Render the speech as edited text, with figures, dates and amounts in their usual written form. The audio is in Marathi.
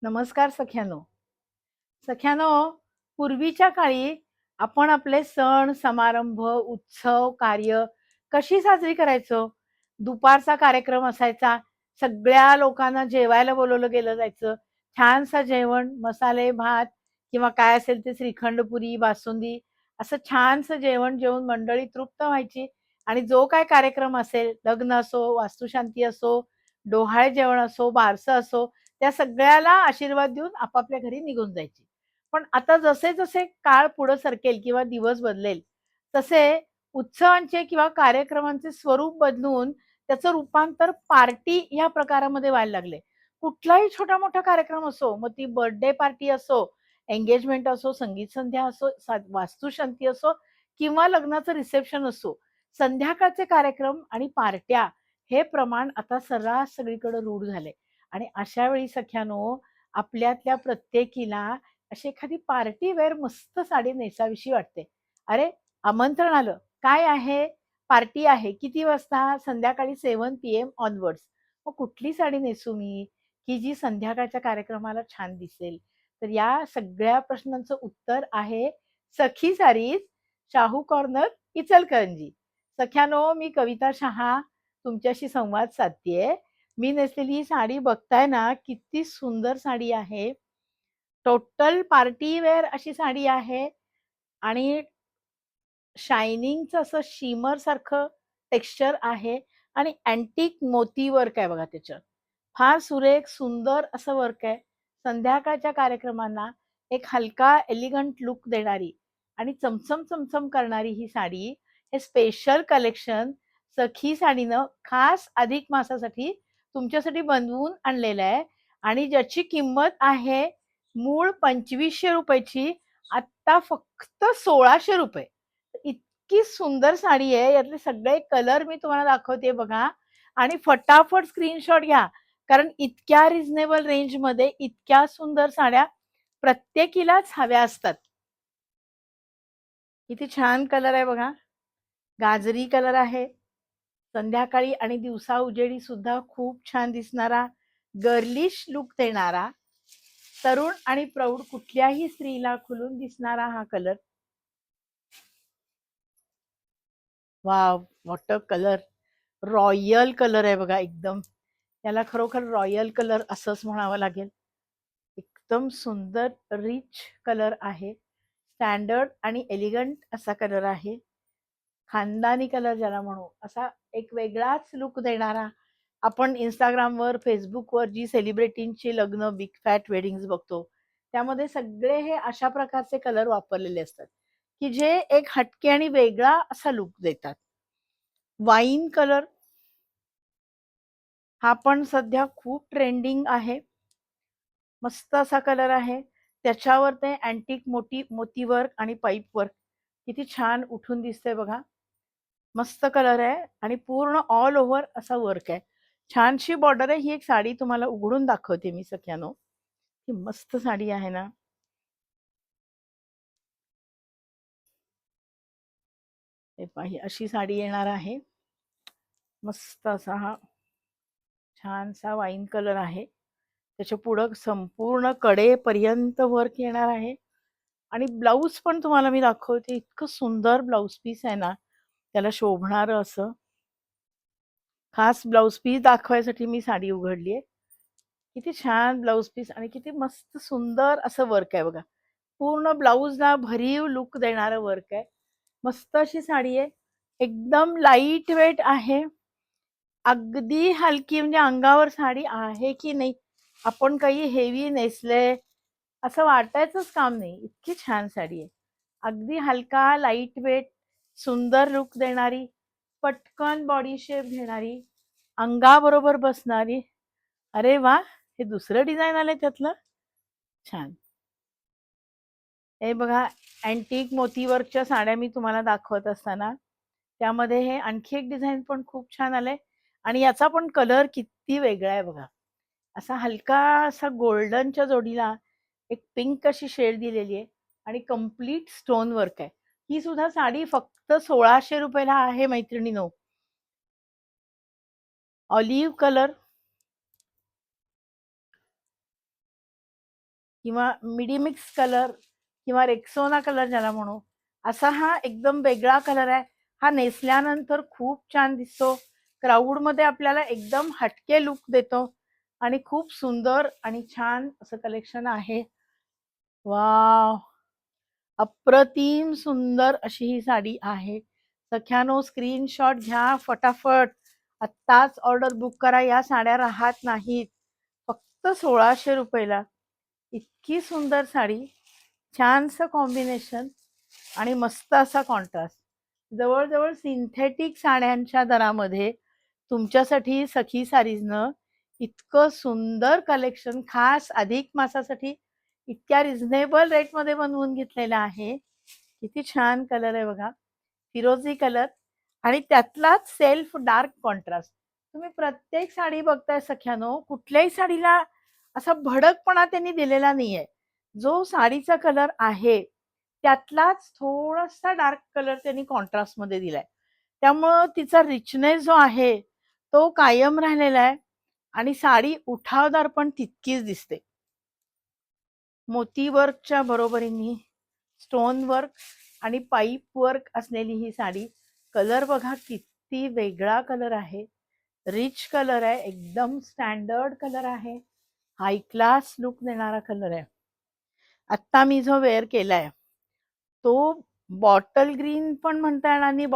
नमस्कार सख्यानो. सख्यानो, पूर्वीच्या काळी आपण आपले सण, समारंभ, उत्सव, कार्य कशी साजरी करायचो? दुपारचा कार्यक्रम असायचा. सगळ्या लोकांना जेवायला बोलावलं गेलं जायचं. छानसं जेवण, मसाले भात किंवा काय असेल ते श्रीखंड पुरी, बासुंदी असं छानसं जेवण जेवून मंडळी तृप्त व्हायची आणि जो काही कार्यक्रम असेल, लग्न असो, वास्तुशांती असो, डोहाळे जेवण असो, बारसं असो, त्या सगळ्याला आशीर्वाद देऊन आपापल्या घरी निघून जायची. पण आता जसे-जसे काळ पुढे सरकेल किंवा दिवस बदलेल, तसे उत्सवांचे किंवा कार्यक्रमांचे स्वरूप बदलून त्याचं रूपांतर पार्टी या प्रकारामध्ये व्हायला लागले. कुठलाही छोटा-मोठा कार्यक्रम असो, मग ती बर्थडे पार्टी असो, एंगेजमेंट असो, संगीत संध्या असो, वास्तुशांती असो किंवा लग्नाचं रिसेप्शन असो, संध्याकाळचे कार्यक्रम आणि पार्ट्या हे प्रमाण आता सर्रास सगळीकडे रूढ झालंय. आणि अशा वेळी सख्यानो, आपल्यातल्या प्रत्येकीला अशी एखादी पार्टी वेअर मस्त साडी नेसावीशी वाटते. अरे, आमंत्रण आलं. काय आहे? पार्टी आहे. किती वाजता? संध्याकाळी 7 PM ऑनवर्ड्स. मग कुठली साडी नेसू मी, की जी संध्याकाळच्या कार्यक्रमाला छान दिसेल? तर या सगळ्या प्रश्नांचं उत्तर आहे सखी सारीज, शाहू कॉर्नर, इचलकरंजी. सख्यानो, मी कविता शहा तुमच्याशी संवाद साधतेय. मी नेसलेली ही साडी बघताय ना, किती सुंदर साडी आहे. टोटल पार्टी वेअर अशी साडी आहे आणि शायनिंगचं असं शिमर सारखं टेक्स्चर आहे आणि अँटिक मोती वर्क आहे बघा त्याच्यावर. फार सुरेख, सुंदर असं वर्क आहे. संध्याकाळच्या कार्यक्रमांना एक हलका एलिगंट लुक देणारी आणि चमचम, चमचम करणारी ही साडी, हे स्पेशल कलेक्शन सखी साडीनं खास अधिक मासासाठी तुमच्यासाठी बनवून आणलेलं आहे आणि ज्याची किंमत आहे मूळ ₹2500 ची, आत्ता फक्त ₹1600. इतकी सुंदर साडी आहे. यातले सगळे कलर मी तुम्हाला दाखवते बघा आणि फटाफट स्क्रीनशॉट घ्या. कारण इतक्या रिझनेबल रेंजमध्ये इतक्या सुंदर साड्या प्रत्येकीलाच हव्या असतात. किती छान कलर आहे बघा. गाजरी कलर आहे. संध्याकाळी आणि दिवसा उजेडी सुद्धा खूप छान दिसणारा, गर्लिश लुक देणारा, तरुण आणि प्रौढ कुठल्याही स्त्रीला खुलून दिसणारा हा colour. Wow! What a colour. Royal colour आहे बघा एकदम. याला खरोखर रॉयल कलर असंच म्हणावं लागेल. एकदम सुंदर रिच कलर आहे. स्टँडर्ड आणि एलिगंट असा कलर आहे. खानदानी कलर ज्याला म्हणू, असा एक वेगळाच लुक देणारा. आपण Instagramवर, Facebookवर जी सेलिब्रिटींची लग्न, बिग फॅट वेडिंग्ज बघतो, त्यामध्ये सगळे हे अशा प्रकारचे कलर वापरलेले असतात, की जे एक हटके आणि वेगळा असा लुक देतात. वाईन कलर हा पण सध्या खूप ट्रेंडिंग आहे. मस्त असा कलर आहे. त्याच्यावर ते अँटिक मोती वर्क आणि पाईप वर्क किती छान उठून दिसतंय बघा. मस्त कलर आहे आणि पूर्ण ऑल ओव्हर असा वर्क आहे. छानशी बॉर्डर आहे. ही एक साडी तुम्हाला उघडून दाखवते मी सख्यानो. ही मस्त साडी आहे ना. हे पहा ही अशी साडी येणार आहे. मस्त असा हा छानसा वाईन कलर आहे. त्याच्या पुढं संपूर्ण कडेपर्यंत वर्क येणार आहे आणि ब्लाउज पण तुम्हाला मी दाखवते. इतकं सुंदर ब्लाउज पीस आहे ना, त्याला शोभणारं असं. खास ब्लाउज पीस दाखवायसाठी मी साडी उघडली आहे. किती छान ब्लाउज पीस आणि किती मस्त सुंदर असं वर्क आहे बघा. पूर्ण ब्लाउजला भरीव लुक देणारं वर्क आहे. मस्त अशी साडी आहे. एकदम लाईट वेट आहे. अगदी हलकी म्हणजे अंगावर साडी आहे की नाही, आपण काही हेवी नेसलंय असं वाटायचंच काम नाही. इतकी छान साडी आहे. अगदी हलका, लाईट वेट, सुंदर लुक देणारी, पटकन बॉडी शेप घेणारी, अंगाबरोबर बसणारी. अरे वाह! हे दुसरं डिझाइन आलंय त्यातलं. छान. हे बघा अँटिक मोती वर्कच्या साड्या मी तुम्हाला दाखवत असताना, त्यामध्ये हे आणखी एक डिझाइन पण खूप छान आलंय आणि याचा पण कलर किती वेगळा आहे बघा. असा हलका असा गोल्डनच्या जोडीला एक पिंक अशी शेड दिलेली आहे आणि कंप्लीट स्टोन वर्क आहे. ही सुद्धा साडी फक्त ₹1600 ला आहे मैत्रिणीनो. ऑलिव्ह कलर किंवा मिडीमिक्स कलर किंवा रेक्सोना कलर ज्याला म्हणू, असा हा एकदम वेगळा कलर आहे. हा नेसल्यानंतर खूप छान दिसतो. क्राऊडमध्ये आपल्याला एकदम हटके लुक देतो आणि खूप सुंदर आणि छान असं कलेक्शन आहे. वॉव! अप्रतिम सुंदर अशी ही साडी आहे. सख्यानो स्क्रीनशॉट घ्या फटाफट. आत्ताच ऑर्डर बुक करा. या साड्या राहत नाहीत. फक्त 1600 रुपयाला. इतकी सुंदर साडी, छानसं कॉम्बिनेशन आणि मस्त असा कॉन्ट्रास्ट. जवळ-जवळ सिंथेटिक साड्यांच्या दरामध्ये तुमच्यासाठी सखी सारीजनं इतकं सुंदर कलेक्शन खास अधिक मासासाठी इतक्या रिझनेबल रेटमध्ये बनवून घेतलेलं आहे. किती छान कलर आहे बघा. फिरोझी कलर आणि त्यातलाच सेल्फ डार्क कॉन्ट्रास्ट. तुम्ही प्रत्येक साडी बघताय सख्यानो, कुठल्याही साडीला असा भडकपणा त्यांनी दिलेला नाहीये. जो साडीचा कलर आहे, त्यातलाच थोडासा डार्क कलर त्यांनी कॉन्ट्रास्टमध्ये दिलाय. त्यामुळं तिचा रिचनेस जो आहे, तो कायम राहिलेला आहे आणि साडी उठावदार पण तितकीच दिसते. मोती वर्कच्या बरोबरीने स्टोन वर्क आणि पाईप वर्क असलेली ही साडी. कलर बघा किती वेगळा कलर आहे. रिच कलर आहे, एकदम स्टँडर्ड कलर आहे. हाय क्लास लुक देणारा कलर आहे. आत्ता मी जो वेअर केलाय, तो बॉटल ग्रीन पण म्हणता येणार नाही.